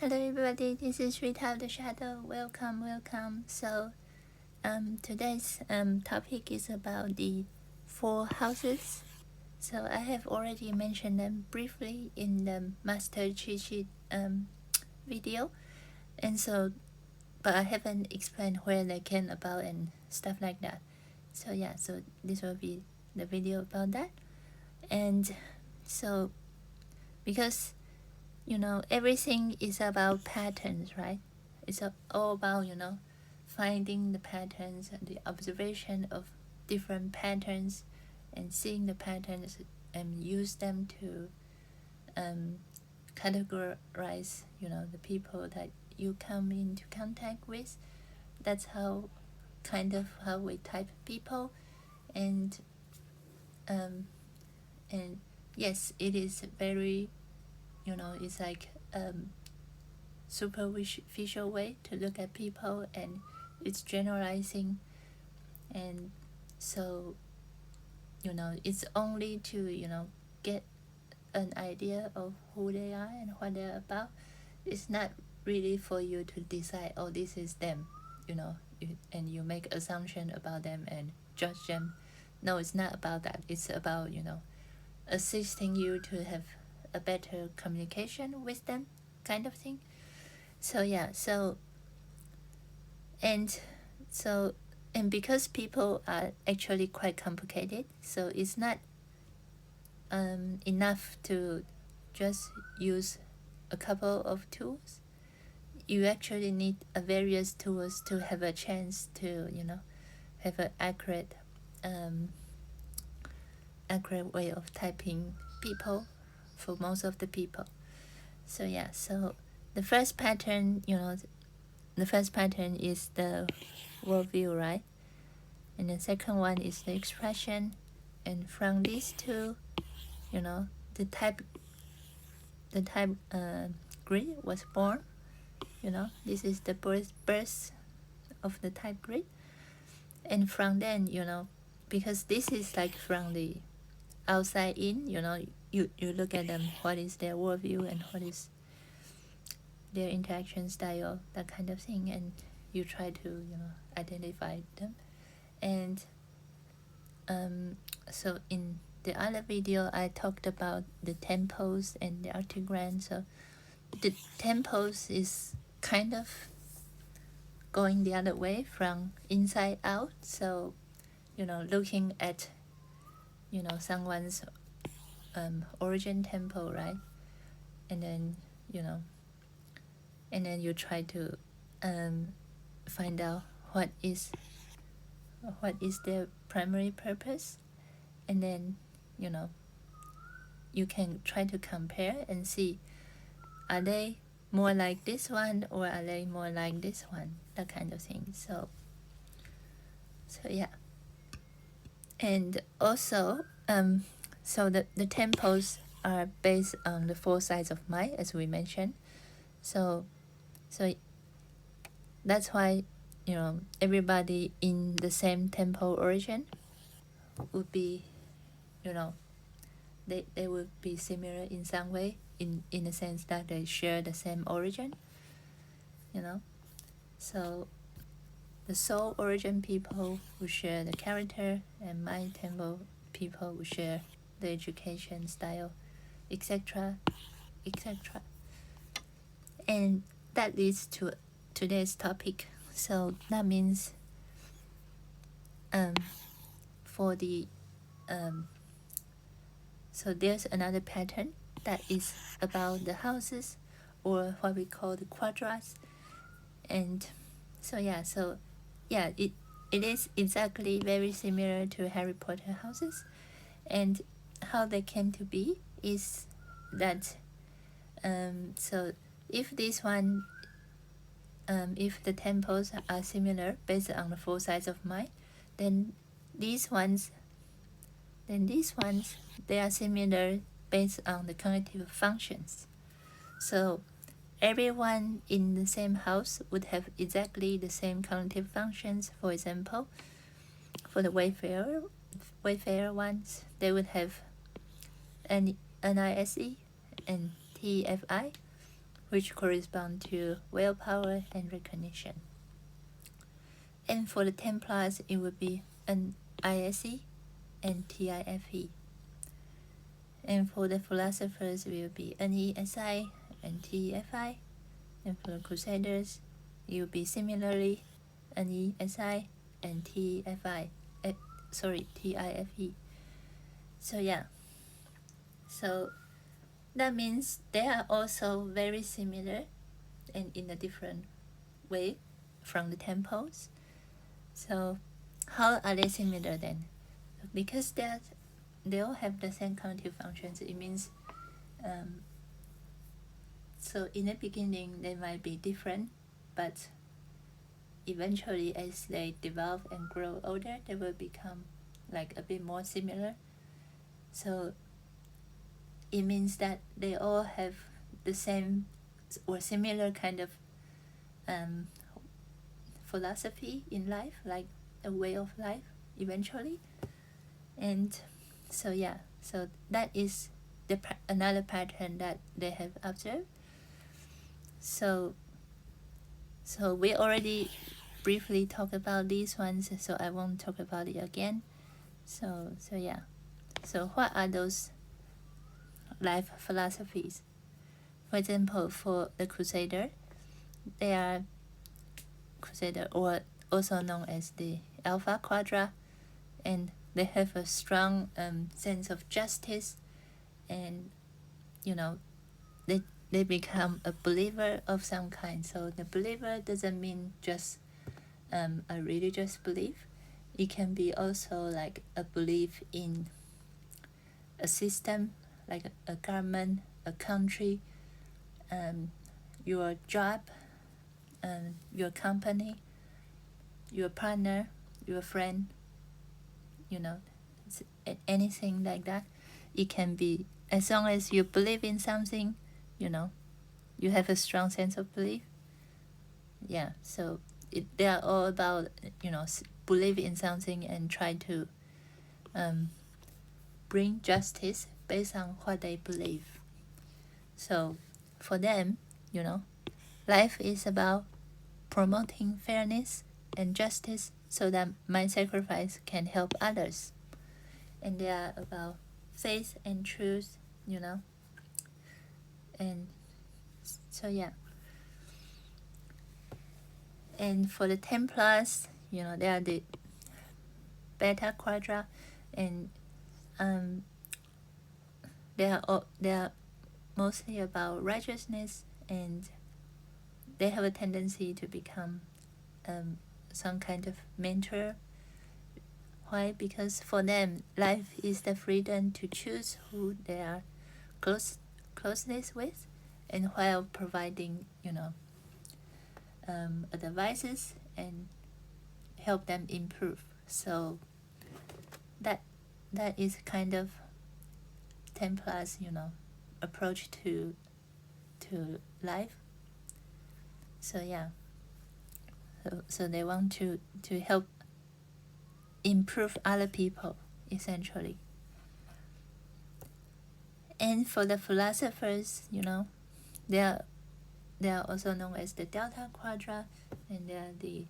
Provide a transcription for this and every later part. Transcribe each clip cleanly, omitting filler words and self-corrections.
Hello everybody, this is Rita of the Shadow. Welcome. So today's topic is about the 4 houses. So I have already mentioned them briefly in the master cheat sheet video, and so but I haven't explained where they came about and stuff like that. So yeah, so this will be the video about that. And so because everything is about patterns, right? It's all about finding the patterns and the observation of different patterns and seeing the patterns and use them to categorize the people that you come into contact with. That's how we type people. And yes, it is very it's like superficial way to look at people, and it's generalizing, and so it's only to get an idea of who they are and what they're about. It's not really for you to decide, oh, this is them, and you make assumption about them and judge them. No, it's not about that. It's about assisting you to have a better communication with them, kind of thing. So yeah, and because people are actually quite complicated, so it's not enough to just use a couple of tools. You actually need various tools to have a chance to have an accurate way of typing people for most of the people. So yeah, so the first pattern is the worldview, right? And the second one is the expression. And from these two, the type grid was born. This is the birth of the type grid. And from then, because this is like from the outside in, you look at them, what is their worldview and what is their interaction style, that kind of thing, and you try to identify them. And so in the other video I talked about the tempos and the artigram. So the tempos is kind of going the other way from inside out. So looking at someone's origin tempo, right? And then you try to find out what is their primary purpose, and then you can try to compare and see, are they more like this one or are they more like this one, that kind of thing. So yeah. And also so the tempos are based on the 4 sides of mind, as we mentioned. So that's why everybody in the same tempo origin would be they would be similar in some way, in the sense that they share the same origin. So the soul origin people will share the character, and mind tempo people will share the education style, etc. And that leads to today's topic. So that means for the so there's another pattern that is about the houses, or what we call the quadras. And so yeah, it is exactly very similar to Harry Potter houses. And how they came to be is that so if this one if the tempos are similar based on the 4 sides of mind, then these ones they are similar based on the cognitive functions. So everyone in the same house would have exactly the same cognitive functions. For example, for the Wayfarer ones, they would have NISE and TFI. which correspond to willpower and recognition. And for the Templars, it would be an ISE and TIFE. And for the Philosophers, it will be NESI and TEFI. And for the Crusaders, it will be similarly NESI and TIFE. So yeah. So that means they are also very similar and in a different way from the temples. So how are they similar then? Because they all have the same cognitive functions, it means so in the beginning they might be different, but eventually as they develop and grow older, they will become like a bit more similar. So it means that they all have the same or similar kind of philosophy in life, like a way of life eventually. And so yeah, so that is another pattern that they have observed. So we already briefly talked about these ones, so I won't talk about it again. So yeah. So what are those life philosophies? For example, for the Crusader, they are Crusader, or also known as the Alpha Quadra, and they have a strong sense of justice, and they become a believer of some kind. So the believer doesn't mean just a religious belief. It can be also like a belief in a system, like a government, a country, your job, your company, your partner, your friend, anything like that. It can be, as long as you believe in something, you have a strong sense of belief. Yeah, so they are all about, believe in something and try to bring justice based on what they believe. So for them, life is about promoting fairness and justice so that my sacrifice can help others. And they are about faith and truth, and so yeah. And for the Templars, they are the Beta Quadra, and they are mostly about righteousness, and they have a tendency to become some kind of mentor. Why? Because for them, life is the freedom to choose who they are closeness with, and while providing, advices and help them improve. So that is kind of Templars, approach to life. So yeah. So they want to help improve other people, essentially. And for the Philosophers, they are also known as the Delta Quadra, and they are the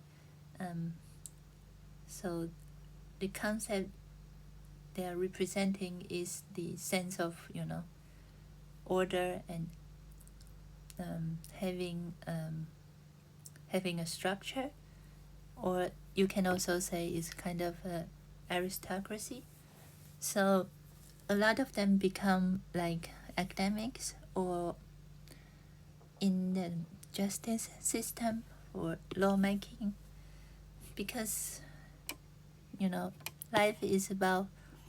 so the concept they are representing is the sense of order and having a structure, or you can also say it's kind of aristocracy. So a lot of them become like academics or in the justice system or lawmaking, because life is about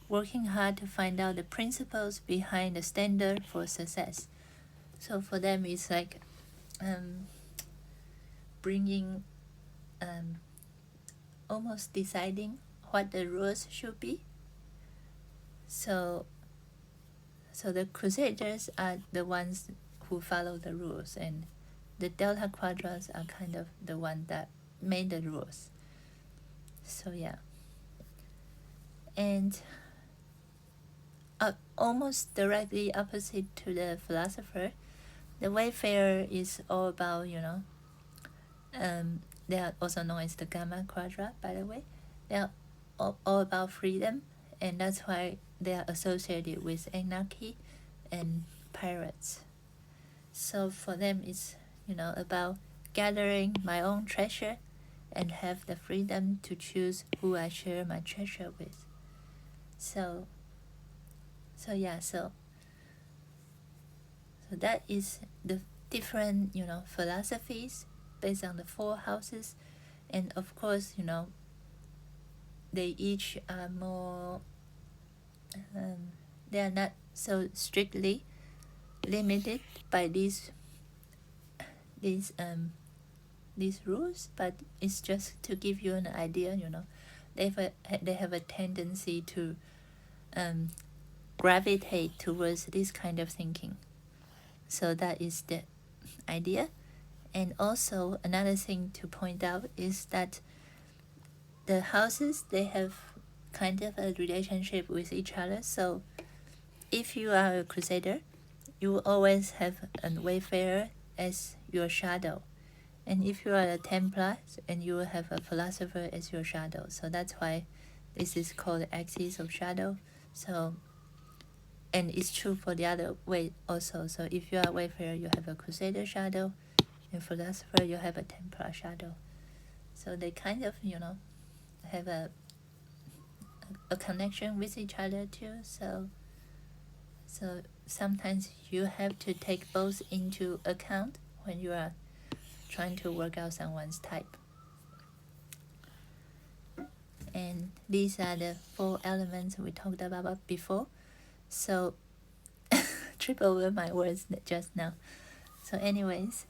working hard to find out the principles behind the standard for success. So for them, it's like bringing almost deciding what the rules should be. So the Crusaders are the ones who follow the rules, and the Delta Quadras are kind of the one that made the rules. So yeah. And almost directly opposite to the Philosopher, the Wayfarer is all about, they are also known as the Gamma Quadra, by the way. They are all about freedom, and that's why they are associated with anarchy and pirates. So for them, it's, about gathering my own treasure and have the freedom to choose who I share my treasure with. So that is the different, philosophies based on the four houses. And of course, they each are more, they are not so strictly limited by these rules, but it's just to give you an idea. They have a tendency to gravitate towards this kind of thinking. So that is the idea. And also another thing to point out is that the houses, they have kind of a relationship with each other. So if you are a Crusader, you will always have a Wayfarer as your shadow. And if you are a Templar, and you will have a Philosopher as your shadow. So that's why this is called the axis of shadow. So, and it's true for the other way also. So if you are a Wayfarer, you have a Crusader shadow. And Philosopher, you have a Templar shadow. So they kind of, have a connection with each other too. So sometimes you have to take both into account when you are trying to work out someone's type. And these are the 4 elements we talked about before. So trip over my words just now. So anyways,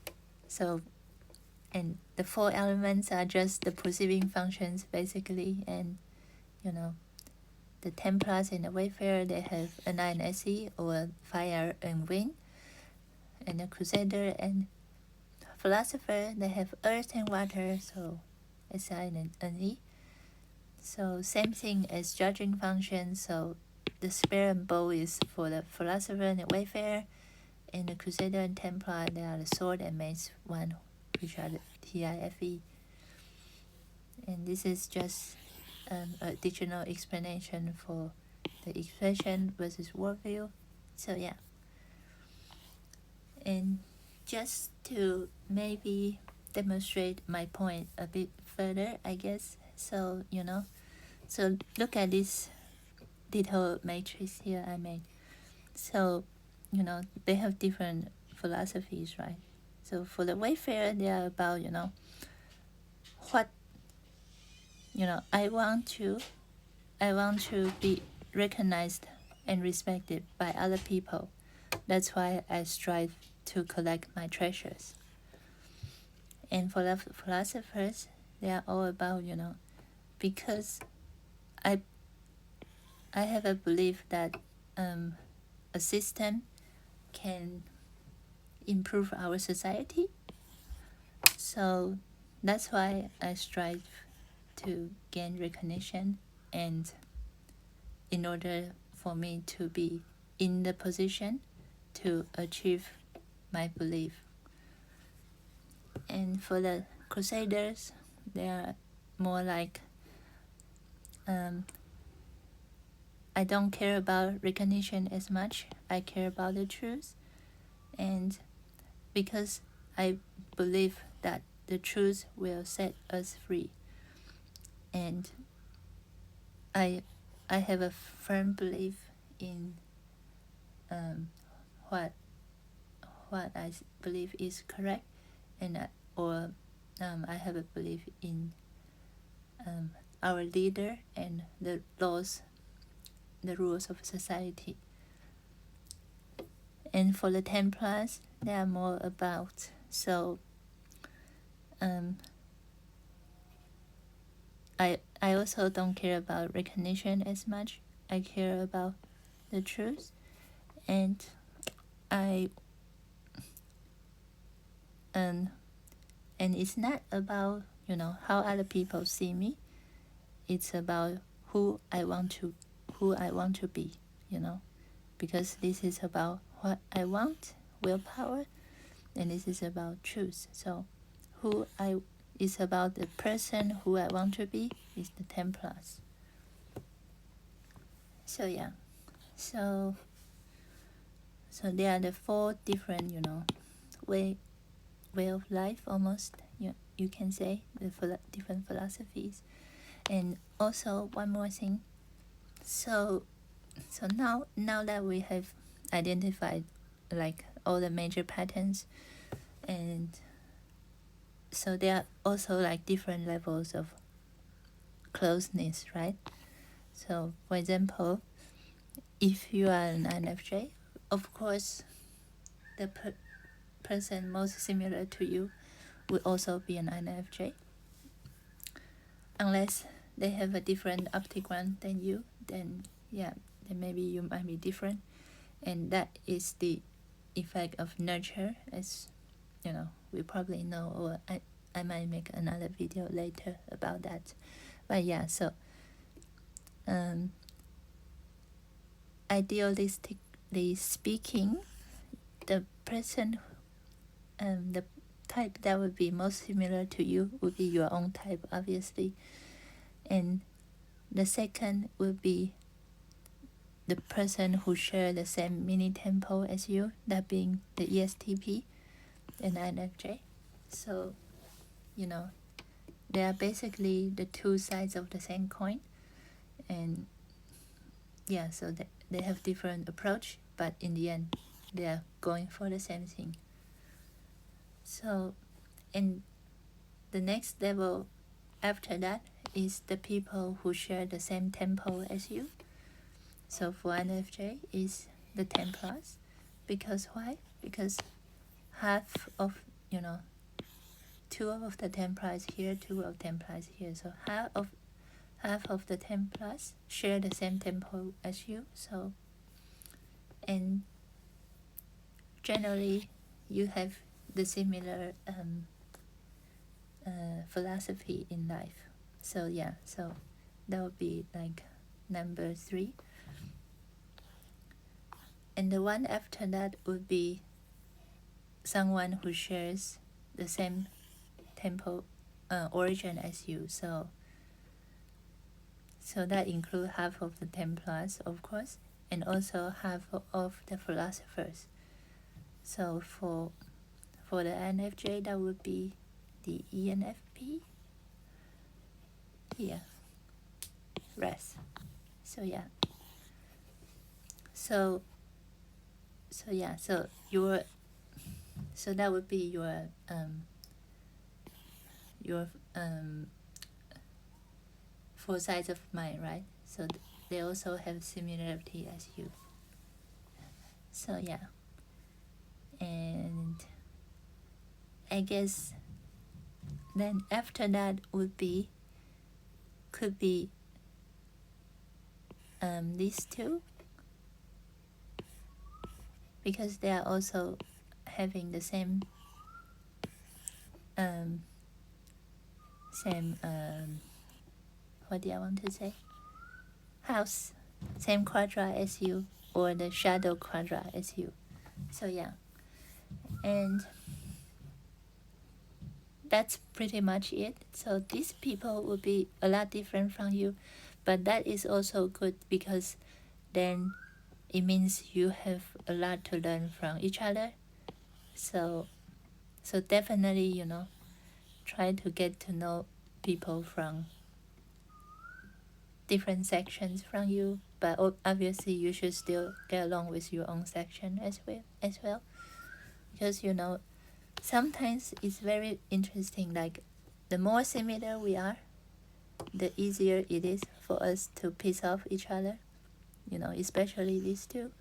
and the 4 elements are just the perceiving functions basically. And the Templars and the Wayfarer, they have an air and sea, or fire and wind. And the Crusader and Philosopher, they have earth and water, so SI and E. So same thing as judging function. So the spear and bow is for the Philosopher and the Wayfarer, and the Crusader and Templar, they are the sword and mace one, which are the TIFE. And this is just additional explanation for the expression versus worldview. So yeah. And just to maybe demonstrate my point a bit further, I guess. So, so look at this little matrix here I made. So, they have different philosophies, right? So for the Wayfarer, they are about, what, I want to be recognized and respected by other people. That's why I strive to collect my treasures. And for the Philosophers, they are all about, because I have a belief that a system can improve our society. So that's why I strive to gain recognition, and in order for me to be in the position to achieve my belief. And for the Crusaders, they are more like, I don't care about recognition as much. I care about the truth. And because I believe that the truth will set us free. And I have a firm belief in what I believe is correct, and I have a belief in our leader and the laws, the rules of society. And for the Templars, they are more about, so I also don't care about recognition as much. I care about the truth, and and it's not about how other people see me. It's about who I want to be, because this is about what I want, willpower. and this is about truth. So is about the person who I want to be is the Templars. So yeah, so there are the 4 different, way of life, almost, you can say, the different philosophies. And also one more thing. So now that we have identified like all the major patterns, and so there are also like different levels of closeness, right? So for example, if you are an INFJ, of course the person most similar to you will also be an INFJ, unless they have a different background than you, then maybe you might be different. And that is the effect of nurture, as we probably know, or I might make another video later about that. But yeah, so idealistically speaking, the person, the type that would be most similar to you would be your own type, obviously. And the second would be the person who share the same mini tempo as you, that being the ESTP and INFJ. So, they are basically the 2 sides of the same coin. And yeah, so they have different approach, but in the end, they are going for the same thing. So, and the next level after that is the people who share the same tempo as you. So for INFJ is the Templars. Because why? Because half of, 2 of the Templars here, 2 of Templars here. So half of the Templars share the same tempo as you. So, and generally you have the similar philosophy in life. So yeah, so that would be like number 3. And the one after that would be someone who shares the same tempo origin as you. So that includes half of the Templars, of course, and also half of the Philosophers. So for the INFJ, that would be the ENFP. Yeah, rest. So yeah. So yeah. So that would be your 4 sides of mind, right? So they also have similarity as you. So yeah. And I guess then after that could be these 2, because they are also having the same what do I want to say? House, same quadra as you, or the shadow quadra as you. So yeah. And that's pretty much it. So these people will be a lot different from you, but that is also good, because then it means you have a lot to learn from each other. So definitely, try to get to know people from different sections from you, but obviously you should still get along with your own section as well, because sometimes it's very interesting, like the more similar we are, the easier it is for us to piss off each other, especially these 2,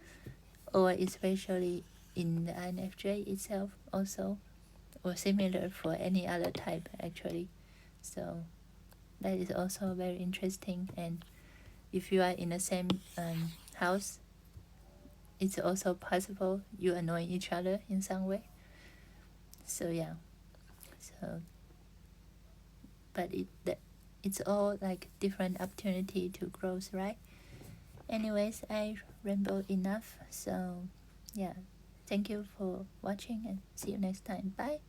or especially in the INFJ itself also, or similar for any other type actually. So that is also very interesting. And if you are in the same house, it's also possible you annoy each other in some way. So yeah. So but it's all like different opportunity to growth, right? Anyways, I rambled enough. So yeah, Thank you for watching and see you next time. Bye.